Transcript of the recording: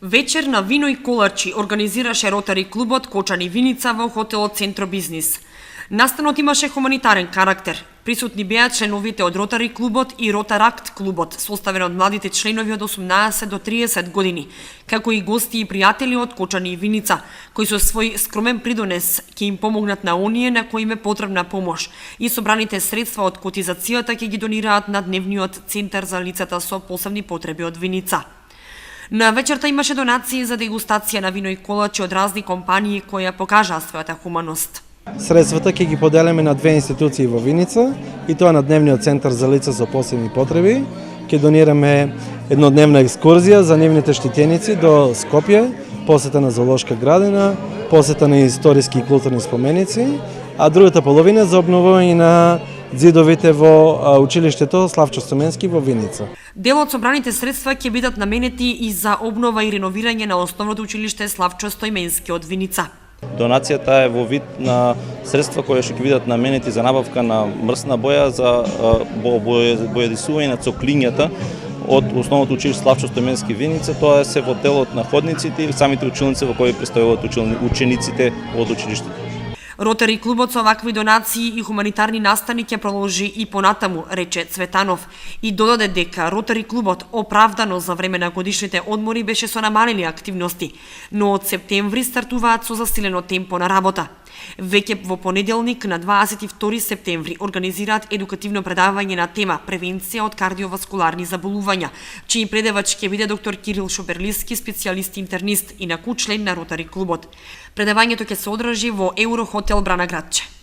Вечер на вино и колачи организираше Ротари клубот Кочани Виница во хотелот Центро Бизнис. Настанот имаше хуманитарен карактер. Присутни беа членовите од Ротари клубот и Ротаракт клубот, составен од младите членови од 18 до 30 години, како и гости и пријатели од Кочани и Виница, кои со свој скромен придонес ќе им помогнат на оние на кои им е потребна помош и собраните средства од котизацијата ќе ги донираат на дневниот центар за лицата со посебни потреби од Виница. На вечерта имаше донации за дегустација на вино и колачи од разни компании кои ја покажаа својата хуманост. Средствата ќе ги поделиме на две институции во Виница, и тоа на Дневниот центар за лица со посебни потреби. Ќе донираме еднодневна екскурзија за нивните штитеници до Скопје, посета на зоолошка градина, посета на историски и културни споменици, а другата половина за обновување на ѕидовите во училиштето Славчо Стоменски во Виница. Дел од собраните средства ќе бидат наменети и за обнова и реновирање на основното училиште Славчо Стоименски од Виница. Донацијата е во вид на средства кои што ќе бидат наменети за набавка на мрсна боја за бојадисување на цоклињата од основното училиште Славчо Стоименски Виница. Тоа се во делот на ходниците и самите училници во кои престојуваат учениците од училиштето. Ротари клубот со вакви донации и хуманитарни настани ќе продолжи и понатаму, рече Цветанов, и додаде дека Ротари клубот оправдано за време на годишните одмори беше со намалени активности, но од септември стартуваат со засилено темпо на работа. Веќе во понеделник на 22 септември организираат едукативно предавање на тема превенција од кардиоваскуларни заболувања, чиј предавач ќе биде доктор Кирил Шоберлиски, специјалист интернист и член на Ротари клубот. Предавањето ќе се одржи во Еврохотел Брана Градче.